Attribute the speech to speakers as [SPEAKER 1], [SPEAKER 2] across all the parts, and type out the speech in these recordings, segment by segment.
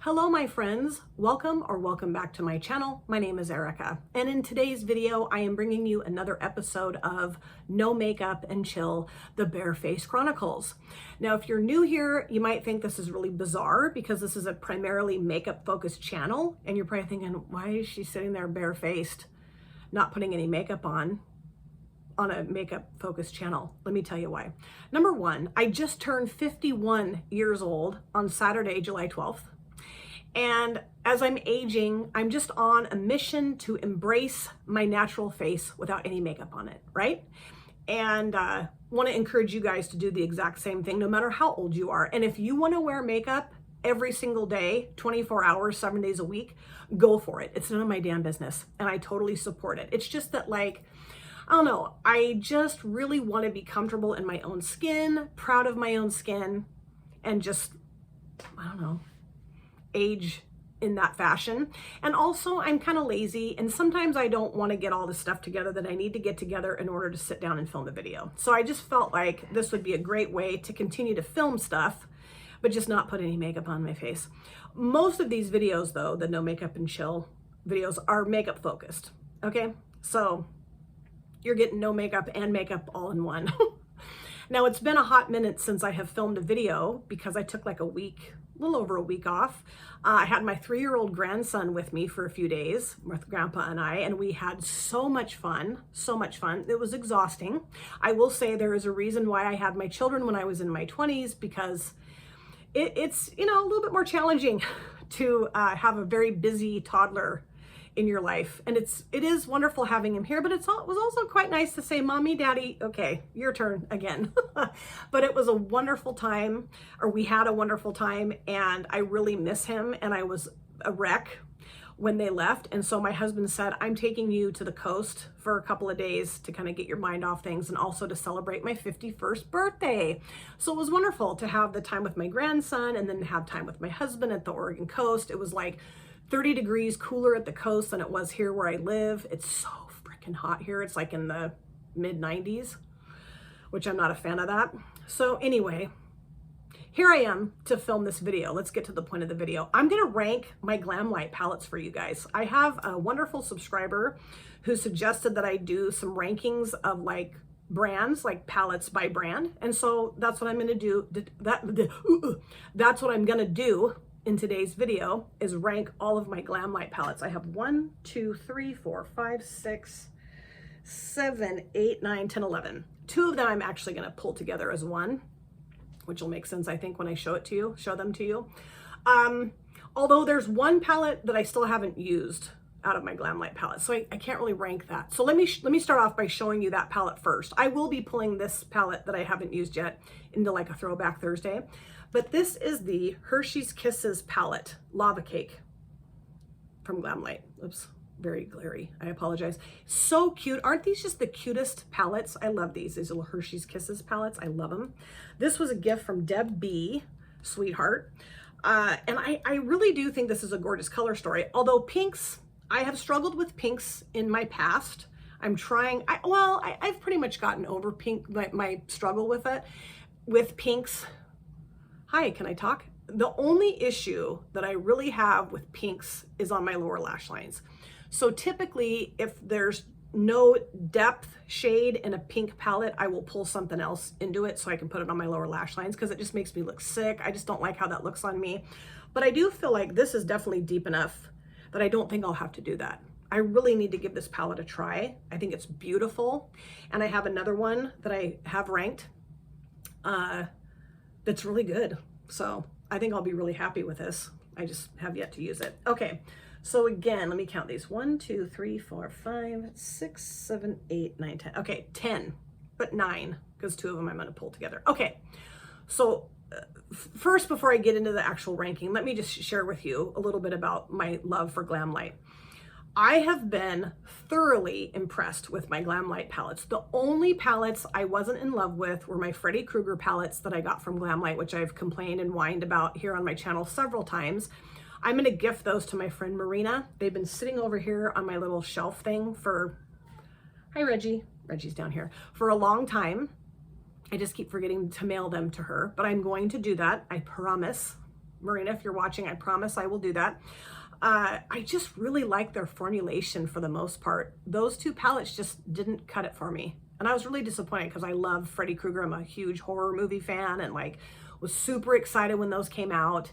[SPEAKER 1] Hello my friends, welcome back to my channel. My name is Erica, and in today's video I am bringing you another episode of No Makeup and Chill, the Barefaced Chronicles. Now if you're new here, you might think this is really bizarre because this is a primarily makeup focused channel, and you're probably thinking, why is she sitting there barefaced, not putting any makeup on a makeup focused channel? Let me tell you why. Number one, I just turned 51 years old on Saturday, July 12th. And as I'm aging, I'm just on a mission to embrace my natural face without any makeup on it, right? And want to encourage you guys to do the exact same thing, no matter how old you are. And if you want to wear makeup every single day, 24 hours, 7 days a week, go for it. It's none of my damn business. And I totally support it. It's just that, like, I don't know, I just really want to be comfortable in my own skin, proud of my own skin, and just, I don't know, age in that fashion. And also I'm kind of lazy, and sometimes I don't want to get all the stuff together that I need to get together in order to sit down and film the video. So I just felt like this would be a great way to continue to film stuff, but just not put any makeup on my face. Most of these videos though, the No Makeup and Chill videos, are makeup focused. Okay, so you're getting no makeup and makeup all in one. Now it's been a hot minute since I have filmed a video because I took like a little over a week off. I had my 3-year-old grandson with me for a few days with Grandpa and I, and we had so much fun, so much fun. It was exhausting. I will say there is a reason why I had my children when I was in my 20s, because it's, you know, a little bit more challenging to have a very busy toddler in your life. And it is wonderful having him here, but it was also quite nice to say, Mommy, Daddy, okay, your turn again. But it was a wonderful time, or we had a wonderful time, and I really miss him, and I was a wreck when they left. And so my husband said, I'm taking you to the coast for a couple of days to kind of get your mind off things, and also to celebrate my 51st birthday. So it was wonderful to have the time with my grandson and then have time with my husband at the Oregon coast. It was like 30 degrees cooler at the coast than it was here where I live. It's so freaking hot here. It's like in the mid 90s, which I'm not a fan of that. So anyway, here I am to film this video. Let's get to the point of the video. I'm gonna rank my Glamlite palettes for you guys. I have a wonderful subscriber who suggested that I do some rankings of like brands, like palettes by brand. And so that's what I'm gonna do. That's what I'm gonna do in today's video, is rank all of my Glamlite palettes. I have 1, 2, 3, 4, 5, 6, 7, 8, 9, 10, 11. 2 of them I'm actually going to pull together as one, which will make sense, I think, when I show them to you. Although there's one palette that I still haven't used out of my Glamlite palette, so I can't really rank that. So let me start off by showing you that palette first. I will be pulling this palette that I haven't used yet into like a throwback Thursday. But this is the Hersheys Kisses palette, Lava Cake, from Glamlite. Oops, very glary, I apologize. So cute. Aren't these just the cutest palettes? I love these little Hersheys Kisses palettes. I love them. This was a gift from Deb B, sweetheart. And I really do think this is a gorgeous color story. Although pinks, I have struggled with pinks in my past. I'm trying, I've pretty much gotten over pink, my struggle with it, with pinks. Hi, can I talk? The only issue that I really have with pinks is on my lower lash lines. So typically, if there's no depth shade in a pink palette, I will pull something else into it so I can put it on my lower lash lines, because it just makes me look sick. I just don't like how that looks on me. But I do feel like this is definitely deep enough that I don't think I'll have to do that. I really need to give this palette a try. I think it's beautiful. And I have another one that I have ranked that's really good. So I think I'll be really happy with this. I just have yet to use it. Okay, so again, let me count these. 1, 2, 3, 4, 5, 6, 7, 8, 9, 10. Okay, 10, but 9, because 2 of them I'm gonna pull together. Okay, so first, before I get into the actual ranking, let me just share with you a little bit about my love for Glamlite. I have been thoroughly impressed with my Glamlite palettes. The only palettes I wasn't in love with were my Freddy Krueger palettes that I got from Glamlite, which I've complained and whined about here on my channel several times. I'm gonna gift those to my friend Marina. They've been sitting over here on my little shelf thing for, hi Reggie, Reggie's down here, for a long time. I just keep forgetting to mail them to her, but I'm going to do that, I promise. Marina, if you're watching, I promise I will do that. I just really like their formulation for the most part. Those two palettes just didn't cut it for me. And I was really disappointed because I love Freddy Krueger. I'm a huge horror movie fan and like was super excited when those came out.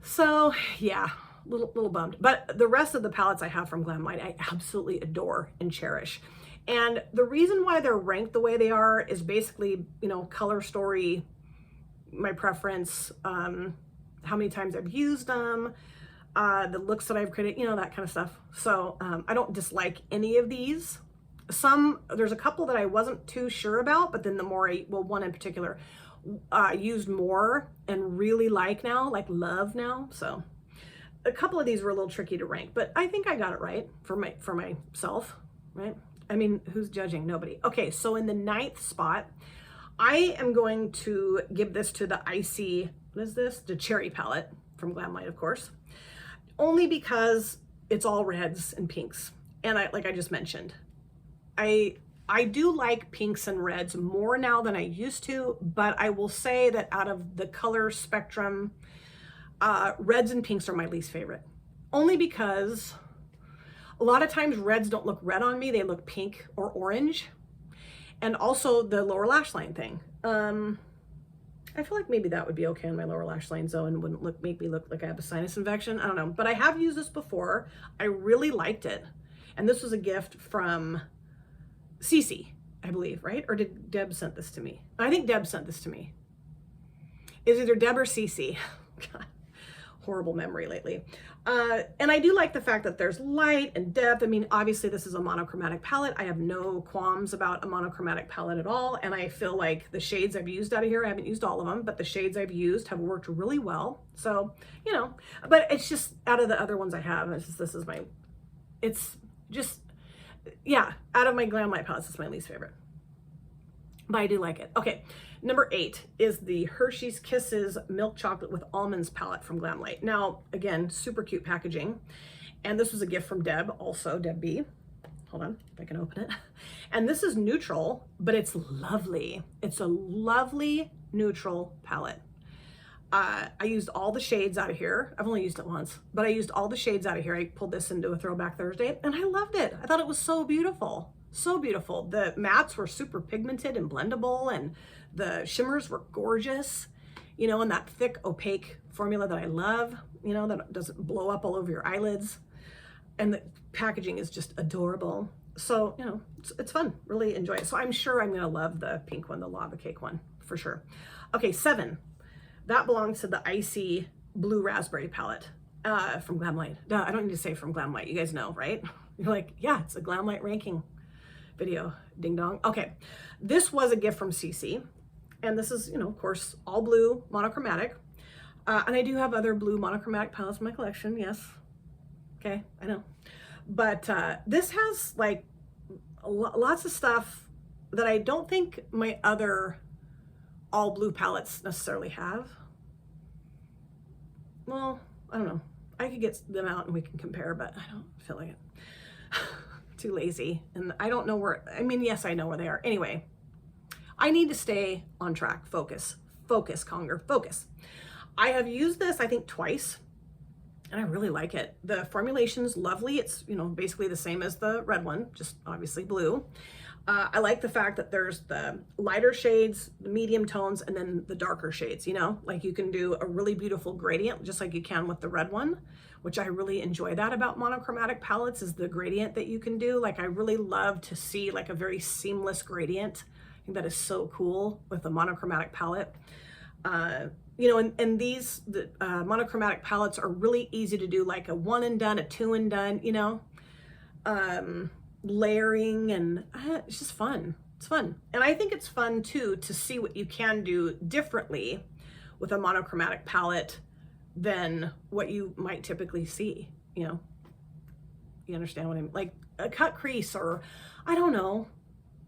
[SPEAKER 1] So yeah, little bummed. But the rest of the palettes I have from Glamlite, I absolutely adore and cherish. And the reason why they're ranked the way they are is basically, you know, color story, my preference, how many times I've used them, the looks that I've created, you know, that kind of stuff. So I don't dislike any of these. There's a couple that I wasn't too sure about, but then the more one in particular, used more and really like now, like love now. So a couple of these were a little tricky to rank, but I think I got it right for myself, right? I mean, who's judging? Nobody. Okay, so in the 9th spot, I am going to give this to the Icy, what is this? The Cherry palette from Glamlite, of course. Only because it's all reds and pinks. And like I just mentioned, I do like pinks and reds more now than I used to, but I will say that out of the color spectrum, reds and pinks are my least favorite. Only because a lot of times reds don't look red on me, they look pink or orange. And also the lower lash line thing. I feel like maybe that would be okay on my lower lash line zone and wouldn't make me look like I have a sinus infection. I don't know, but I have used this before. I really liked it. And this was a gift from Cece, I believe, right? Or did Deb sent this to me? I think Deb sent this to me. It's either Deb or Cece. God, horrible memory lately. And I do like the fact that there's light and depth. I mean, obviously this is a monochromatic palette. I have no qualms about a monochromatic palette at all. And I feel like the shades I've used out of here, I haven't used all of them, but the shades I've used have worked really well. So, you know, but it's just out of the other ones I have, yeah, out of my Glamlite palettes, it's my least favorite. But I do like it. Okay, number 8 is the Hersheys Kisses Milk Chocolate with Almonds palette from Glamlite. Now, again, super cute packaging. And this was a gift from Deb, also Deb B. Hold on, if I can open it. And this is neutral, but it's lovely. It's a lovely neutral palette. I used all the shades out of here. I've only used it once, but I used all the shades out of here. I pulled this into a Throwback Thursday and I loved it. I thought it was so beautiful. So beautiful. The mattes were super pigmented and blendable and the shimmers were gorgeous, you know, and that thick opaque formula that I love, you know, that doesn't blow up all over your eyelids. And the packaging is just adorable. So, you know, it's fun. Really enjoy it. So I'm sure I'm going to love the pink one, the lava cake one for sure. Okay, 7. That belongs to the Icy Blue Raspberry palette from Glamlite. Duh, I don't need to say from Glamlite. You guys know, right? You're like, yeah, it's a Glamlite ranking video. Ding dong. Okay, this was a gift from Cece. And this is, you know, of course, all blue, monochromatic. And I do have other blue monochromatic palettes in my collection, yes. Okay, I know. But this has like lots of stuff that I don't think my other all blue palettes necessarily have. Well, I don't know. I could get them out and we can compare, but I don't feel like it. Too lazy. And I don't know where, I mean, yes, I know where they are. Anyway, I need to stay on track. Focus, Conger, focus. I have used this, I think, twice, and I really like it. The formulation's lovely. It's, you know, basically the same as the red one, just obviously blue. I like the fact that there's the lighter shades, the medium tones, and then the darker shades, you know, like you can do a really beautiful gradient, just like you can with the red one, which I really enjoy that about monochromatic palettes is the gradient that you can do. Like I really love to see like a very seamless gradient. I think that is so cool with a monochromatic palette. You know, and these monochromatic palettes are really easy to do, like a 1 and done, a 2 and done, you know, layering, and it's just fun. It's fun. And I think it's fun too to see what you can do differently with a monochromatic palette than what you might typically see, you know. You understand what I mean? Like a cut crease, or I don't know,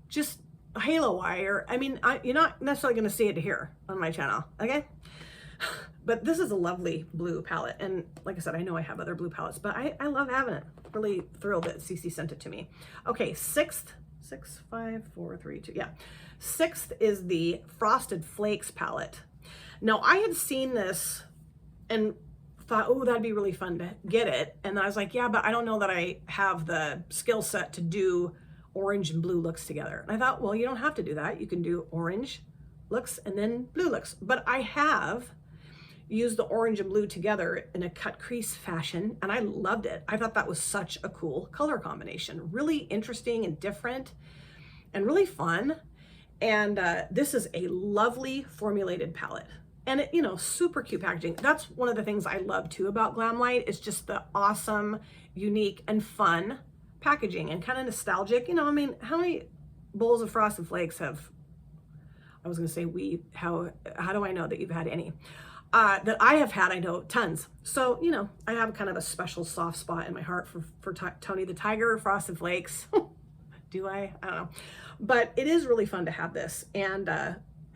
[SPEAKER 1] just a halo wire. I mean, you're not necessarily going to see it here on my channel, okay? But this is a lovely blue palette. And like I said, I know I have other blue palettes, but I love having it. Really thrilled that Cece sent it to me. Okay, 6th, 6, 5, 4, 3, 2, yeah. 6th is the Frosted Flakes palette. Now I had seen this and thought, oh, that'd be really fun to get it. And then I was like, yeah, but I don't know that I have the skill set to do orange and blue looks together. And I thought, well, you don't have to do that. You can do orange looks and then blue looks. But I have used the orange and blue together in a cut crease fashion, and I loved it. I thought that was such a cool color combination. Really interesting and different and really fun. And this is a lovely formulated palette. And it, you know, super cute packaging. That's one of the things I love too about Glamlite, is just the awesome, unique, and fun packaging and kind of nostalgic. You know, I mean, how many bowls of Frosted Flakes have, I was gonna say how do I know that you've had any? That I have had, I know tons. So, you know, I have kind of a special soft spot in my heart for Tony the Tiger, Frosted Flakes. Do I? I don't know. But it is really fun to have this. And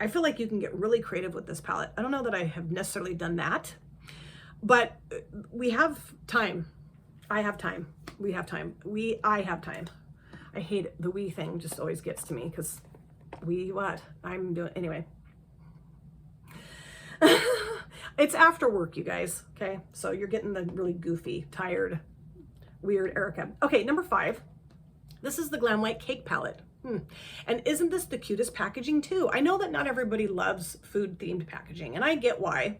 [SPEAKER 1] I feel like you can get really creative with this palette. I don't know that I have necessarily done that, but we have time. I have time. We have time. I have time. I hate the we thing, just always gets to me because what? I'm doing, anyway. It's after work, you guys, okay? So you're getting the really goofy, tired, weird Erica. Okay, number 5. This is the Glamlite Cake Palette. And isn't this the cutest packaging too? I know that not everybody loves food themed packaging, and I get why.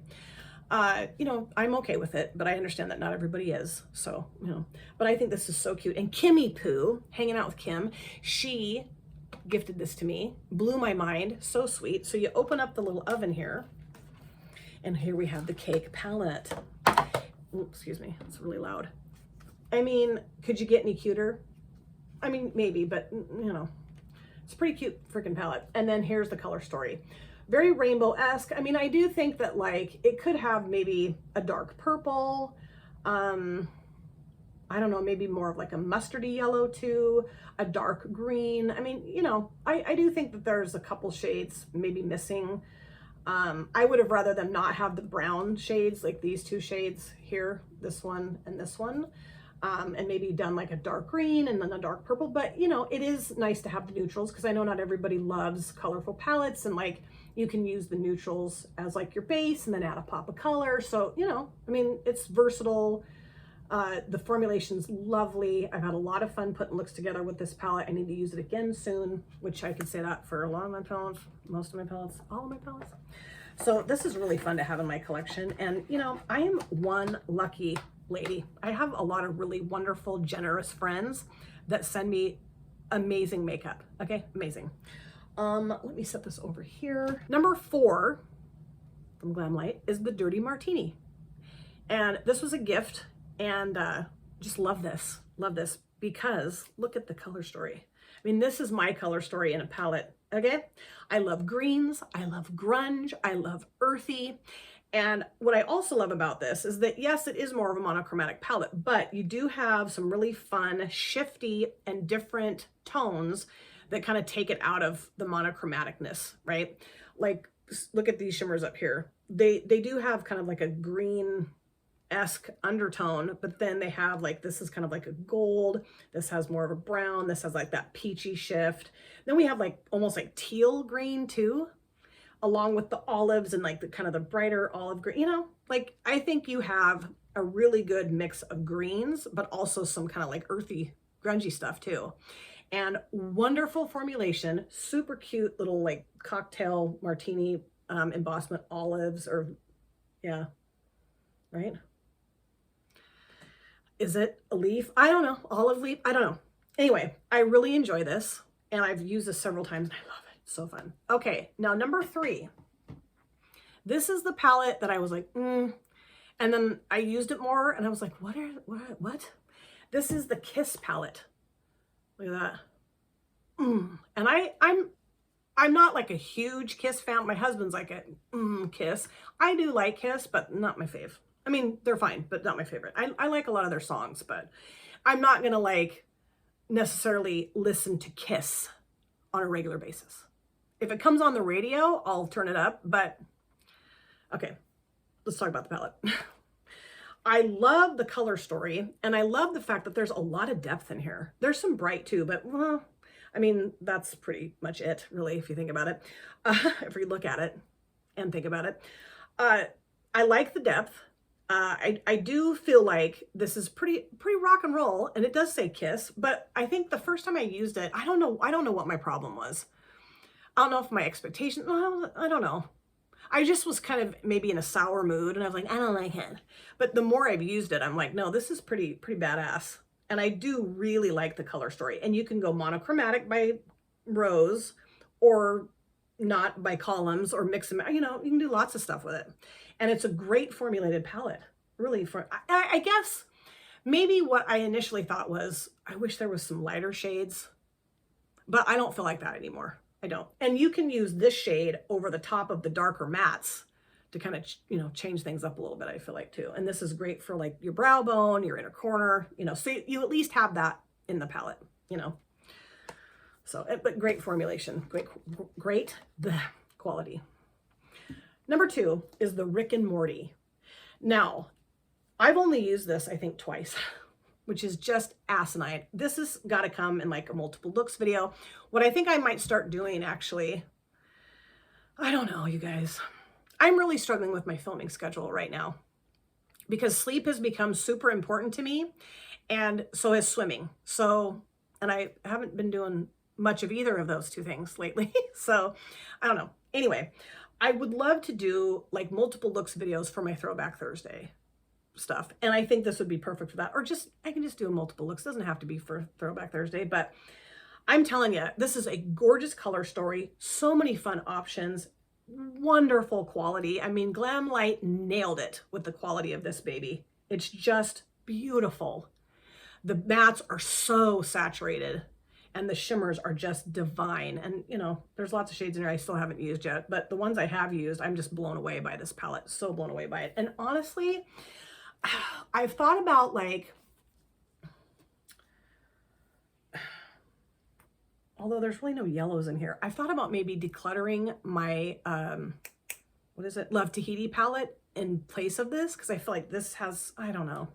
[SPEAKER 1] You know, I'm okay with it, but I understand that not everybody is. So, you know, but I think this is so cute. And Kimmy Poo, hanging out with Kim, she gifted this to me, blew my mind, so sweet. So you open up the little oven here, and here we have the cake palette. Ooh, excuse me, it's really loud. I mean, could you get any cuter? I mean, maybe, but you know, it's a pretty cute freaking palette. And then here's the color story. Very rainbow-esque. I mean, I do think that like it could have maybe a dark purple. I don't know, maybe more of like a mustardy yellow too, a dark green. I mean, you know, I do think that there's a couple shades maybe missing. I would have rather them not have the brown shades, like these 2 shades here, this one and this one. And maybe done like a dark green and then a dark purple, but you know, it is nice to have the neutrals because I know not everybody loves colorful palettes, and like you can use the neutrals as like your base and then add a pop of color. So, you know, I mean, it's versatile. The formulation's lovely. I've had a lot of fun putting looks together with this palette. I need to use it again soon, which I could say that for a lot of my palettes, most of my palettes, all of my palettes. So this is really fun to have in my collection. And you know, I am one lucky lady. I have a lot of really wonderful, generous friends that send me amazing makeup. Okay, amazing. Let me set this over here. Number 4 from Glamlite is the Dirty Martini. And this was a gift, and just love this because look at the color story. I mean, this is my color story in a palette, okay? I love greens, I love grunge, I love earthy. And what I also love about this is that, yes, it is more of a monochromatic palette, but you do have some really fun, shifty, and different tones that kind of take it out of the monochromaticness, right? Like, look at these shimmers up here. They do have kind of like a green-esque undertone, but then they have like, this is kind of like a gold, this has more of a brown, this has like that peachy shift. Then we have like almost like teal green too, along with the olives and like the kind of the brighter olive green, you know, like I think you have a really good mix of greens, but also some kind of like earthy, grungy stuff too. And wonderful formulation, super cute little like cocktail martini embossment olives, or yeah, right? Is it a leaf? I don't know, olive leaf, I don't know. Anyway, I really enjoy this, and I've used this several times and I love it. So fun. Okay, now number 3. This is the palette that I was like, and then I used it more and I was like, what? This is the Kiss palette. Look at that. And I'm not like a huge Kiss fan. My husband's like a Kiss. I do like Kiss, but not my fave. I mean, they're fine, but not my favorite. I like a lot of their songs, but I'm not gonna like necessarily listen to Kiss on a regular basis. If it comes on the radio, I'll turn it up, but okay, let's talk about the palette. I love the color story, and I love the fact that there's a lot of depth in here. There's some bright too, but well, I mean, that's pretty much it, really, if you think about it. If you look at it and think about it. I like the depth. I do feel like this is pretty rock and roll, and it does say Kiss, but I think the first time I used it, I don't know what my problem was. I don't know if my expectation, well, I don't know. I just was kind of maybe in a sour mood, and I was like, I don't like it. But the more I've used it, I'm like, no, this is pretty badass. And I do really like the color story. And you can go monochromatic by rows or not by columns, or mix them, you know, you can do lots of stuff with it. And it's a great formulated palette, really. For I guess maybe what I initially thought was, I wish there was some lighter shades, but I don't feel like that anymore. I don't. And you can use this shade over the top of the darker mattes to kind of, you know, change things up a little bit, I feel like, too. And this is great for like your brow bone, your inner corner, you know, so you at least have that in the palette, you know. So, but great formulation, great quality. Number 2 is the Rick and Morty. Now, I've only used this, I think, twice, which is just asinine. This has got to come in like a multiple looks video. What I think I might start doing, actually, I don't know, you guys. I'm really struggling with my filming schedule right now because sleep has become super important to me, and so has swimming. So, and I haven't been doing much of either of those two things lately. So I don't know. Anyway, I would love to do like multiple looks videos for my Throwback Thursday stuff. And I think this would be perfect for that. Or just, I can just do a multiple looks. It doesn't have to be for Throwback Thursday, but I'm telling you, this is a gorgeous color story. So many fun options, wonderful quality. I mean, Glamlite nailed it with the quality of this baby. It's just beautiful. The mattes are so saturated, and the shimmers are just divine. And, you know, there's lots of shades in here I still haven't used yet, but the ones I have used, I'm just blown away by this palette. So blown away by it. And honestly, I've thought about, like, although there's really no yellows in here, I've thought about maybe decluttering my, what is it, Love Tahiti palette in place of this, because I feel like this has, I don't know.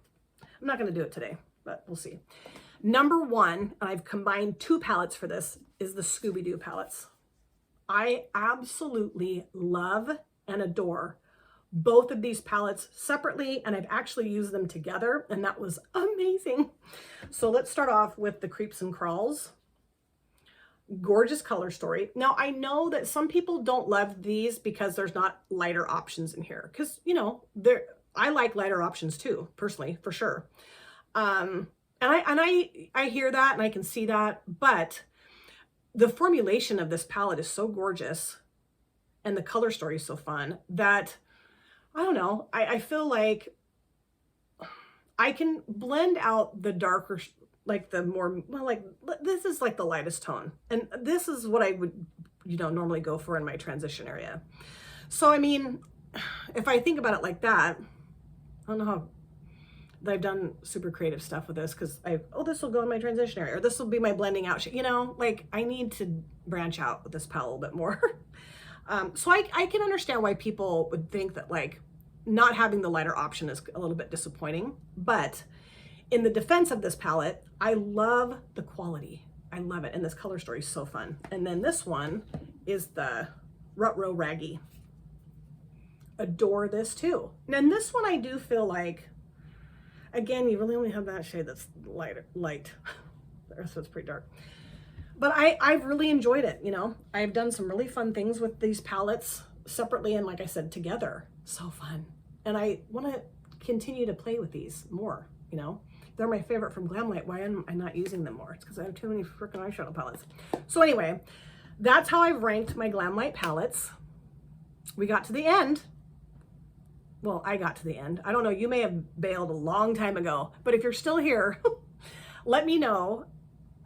[SPEAKER 1] I'm not going to do it today, but we'll see. Number 1, and I've combined 2 palettes for this, is the Scooby-Doo palettes. I absolutely love and adore both of these palettes separately, and I've actually used them together, and that was amazing. So let's start off with the Creeps and Crawls. Gorgeous color story. Now, I know that some people don't love these because there's not lighter options in here, because, you know, I like lighter options too, personally, for sure. And I hear that, and I can see that, but the formulation of this palette is so gorgeous, and the color story is so fun that, I don't know, I feel like I can blend out the darker, like the more, well, like this is like the lightest tone, and this is what I would, you know, normally go for in my transition area. So, I mean, if I think about it like that, I don't know how I've done super creative stuff with this, because this will go in my transition area, or this will be my blending out shade, you know, like I need to branch out with this palette a little bit more. So I can understand why people would think that like not having the lighter option is a little bit disappointing, but in the defense of this palette, I love the quality. I love it. And this color story is so fun. And then this one is the Rut-Row Raggy. Adore this too. And this one I do feel like, again, you really only have that shade that's light. The rest of it's pretty dark. But I've really enjoyed it, you know. I've done some really fun things with these palettes separately and, like I said, together. So fun. And I want to continue to play with these more, you know. They're my favorite from Glamlite. Why am I not using them more? It's because I have too many freaking eyeshadow palettes. So anyway, that's how I've ranked my Glamlite palettes. We got to the end. Well, I got to the end. I don't know, you may have bailed a long time ago, but if you're still here, let me know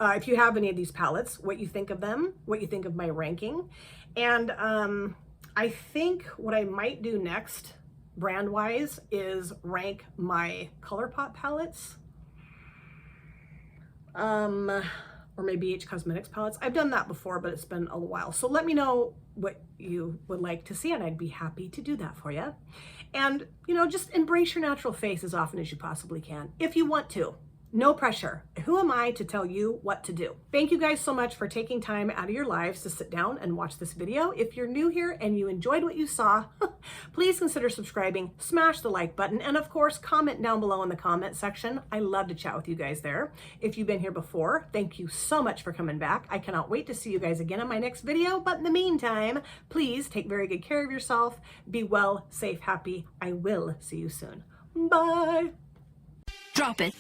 [SPEAKER 1] if you have any of these palettes, what you think of them, what you think of my ranking. And I think what I might do next, brand-wise, is rank my ColourPop palettes, or my BH Cosmetics palettes. I've done that before, but it's been a while. So let me know what you would like to see, and I'd be happy to do that for you. And, you know, just embrace your natural face as often as you possibly can, if you want to. No pressure. Who am I to tell you what to do? Thank you guys so much for taking time out of your lives to sit down and watch this video. If you're new here and you enjoyed what you saw, please consider subscribing, smash the like button, and of course, comment down below in the comment section. I love to chat with you guys there. If you've been here before, thank you so much for coming back. I cannot wait to see you guys again in my next video. But in the meantime, please take very good care of yourself. Be well, safe, happy. I will see you soon. Bye.
[SPEAKER 2] Drop it.